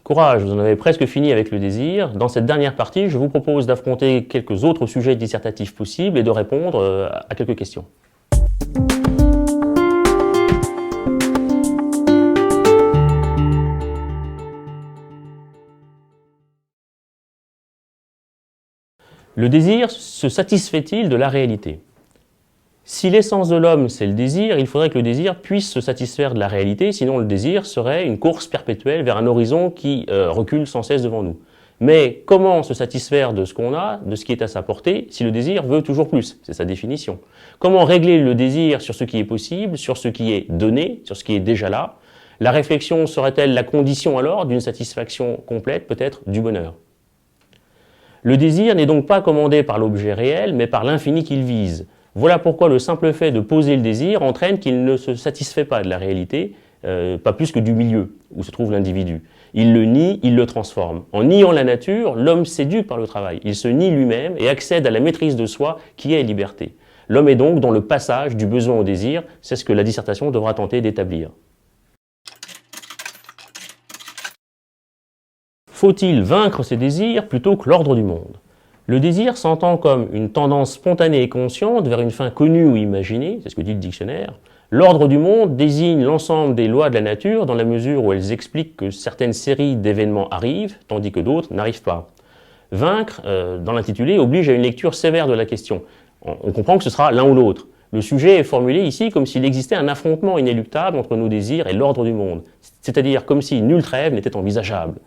Courage, vous en avez presque fini avec le désir. Dans cette dernière partie, je vous propose d'affronter quelques autres sujets dissertatifs possibles et de répondre à quelques questions. Le désir se satisfait-il de la réalité? Si l'essence de l'homme, c'est le désir, il faudrait que le désir puisse se satisfaire de la réalité, sinon le désir serait une course perpétuelle vers un horizon qui recule sans cesse devant nous. Mais comment se satisfaire de ce qu'on a, de ce qui est à sa portée, si le désir veut toujours plus? C'est sa définition. Comment régler le désir sur ce qui est possible, sur ce qui est donné, sur ce qui est déjà là? La réflexion serait-elle la condition alors d'une satisfaction complète, peut-être du bonheur? Le désir n'est donc pas commandé par l'objet réel, mais par l'infini qu'il vise. Voilà pourquoi le simple fait de poser le désir entraîne qu'il ne se satisfait pas de la réalité, pas plus que du milieu où se trouve l'individu. Il le nie, il le transforme. En niant la nature, l'homme séduit par le travail. Il se nie lui-même et accède à la maîtrise de soi qui est liberté. L'homme est donc dans le passage du besoin au désir, c'est ce que la dissertation devra tenter d'établir. Faut-il vaincre ses désirs plutôt que l'ordre du monde? Le désir s'entend comme une tendance spontanée et consciente vers une fin connue ou imaginée, c'est ce que dit le dictionnaire. L'ordre du monde désigne l'ensemble des lois de la nature dans la mesure où elles expliquent que certaines séries d'événements arrivent, tandis que d'autres n'arrivent pas. Vaincre, dans l'intitulé, oblige à une lecture sévère de la question. On comprend que ce sera l'un ou l'autre. Le sujet est formulé ici comme s'il existait un affrontement inéluctable entre nos désirs et l'ordre du monde, c'est-à-dire comme si nulle trêve n'était envisageable.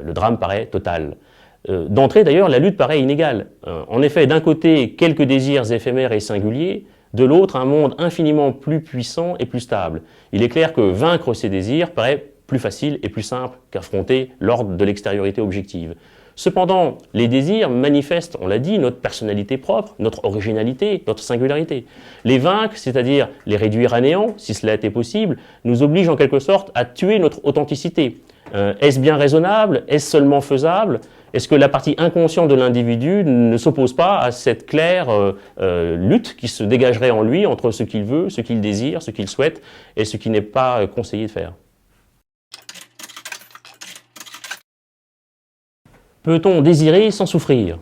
Le drame paraît total. D'entrée d'ailleurs, la lutte paraît inégale. En effet, d'un côté, quelques désirs éphémères et singuliers, de l'autre, un monde infiniment plus puissant et plus stable. Il est clair que vaincre ces désirs paraît plus facile et plus simple qu'affronter l'ordre de l'extériorité objective. Cependant, les désirs manifestent, on l'a dit, notre personnalité propre, notre originalité, notre singularité. Les vaincre, c'est-à-dire les réduire à néant, si cela était possible, nous oblige en quelque sorte à tuer notre authenticité. Est-ce bien raisonnable? Est-ce seulement faisable? Est-ce que la partie inconsciente de l'individu ne s'oppose pas à cette claire lutte qui se dégagerait en lui entre ce qu'il veut, ce qu'il désire, ce qu'il souhaite et ce qui n'est pas conseillé de faire? Peut-on désirer sans souffrir?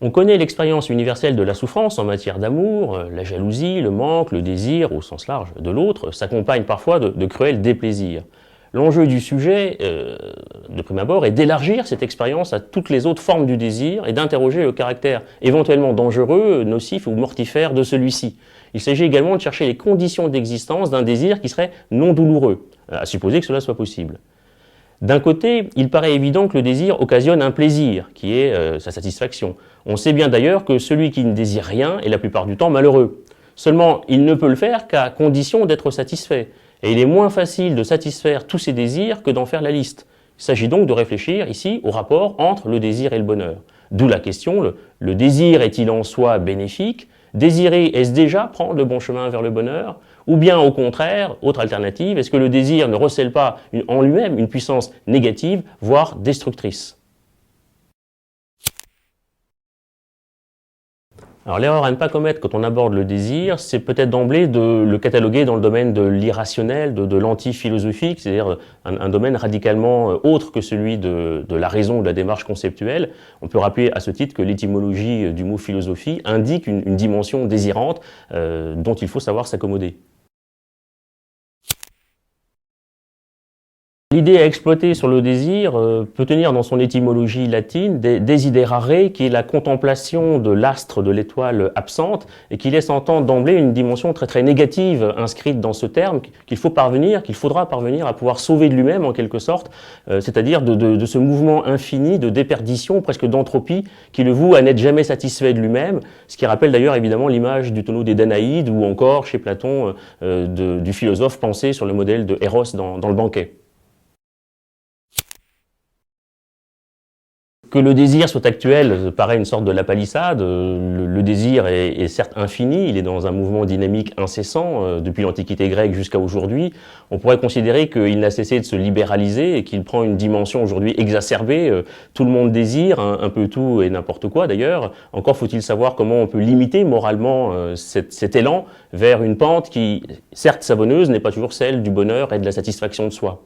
On connaît l'expérience universelle de la souffrance en matière d'amour, la jalousie, le manque, le désir au sens large de l'autre s'accompagnent parfois de cruels déplaisirs. L'enjeu du sujet, de prime abord, est d'élargir cette expérience à toutes les autres formes du désir et d'interroger le caractère éventuellement dangereux, nocif ou mortifère de celui-ci. Il s'agit également de chercher les conditions d'existence d'un désir qui serait non douloureux, à supposer que cela soit possible. D'un côté, il paraît évident que le désir occasionne un plaisir, qui est sa satisfaction. On sait bien d'ailleurs que celui qui ne désire rien est la plupart du temps malheureux. Seulement, il ne peut le faire qu'à condition d'être satisfait. Et il est moins facile de satisfaire tous ses désirs que d'en faire la liste. Il s'agit donc de réfléchir ici au rapport entre le désir et le bonheur. D'où la question, le désir est-il en soi bénéfique? Désirer, est-ce déjà prendre le bon chemin vers le bonheur? Ou bien au contraire, autre alternative, est-ce que le désir ne recèle pas en lui-même une puissance négative, voire destructrice? Alors l'erreur à ne pas commettre quand on aborde le désir, c'est peut-être d'emblée de le cataloguer dans le domaine de l'irrationnel, de l'anti-philosophique, c'est-à-dire un domaine radicalement autre que celui de la raison ou de la démarche conceptuelle. On peut rappeler à ce titre que l'étymologie du mot philosophie indique une dimension désirante dont il faut savoir s'accommoder. L'idée à exploiter sur le désir peut tenir dans son étymologie latine desiderare, qui est la contemplation de l'astre de l'étoile absente et qui laisse entendre d'emblée une dimension très très négative inscrite dans ce terme qu'il faudra parvenir à pouvoir sauver de lui-même en quelque sorte, c'est-à-dire de ce mouvement infini de déperdition, presque d'entropie, qui le voue à n'être jamais satisfait de lui-même, ce qui rappelle d'ailleurs évidemment l'image du tonneau des Danaïdes ou encore chez Platon du philosophe pensé sur le modèle de Eros dans le banquet. Que le désir soit actuel paraît une sorte de lapalissade. Le désir est certes infini, il est dans un mouvement dynamique incessant depuis l'Antiquité grecque jusqu'à aujourd'hui. On pourrait considérer qu'il n'a cessé de se libéraliser et qu'il prend une dimension aujourd'hui exacerbée. Tout le monde désire, un peu tout et n'importe quoi d'ailleurs. Encore faut-il savoir comment on peut limiter moralement cet élan vers une pente qui, certes savonneuse, n'est pas toujours celle du bonheur et de la satisfaction de soi.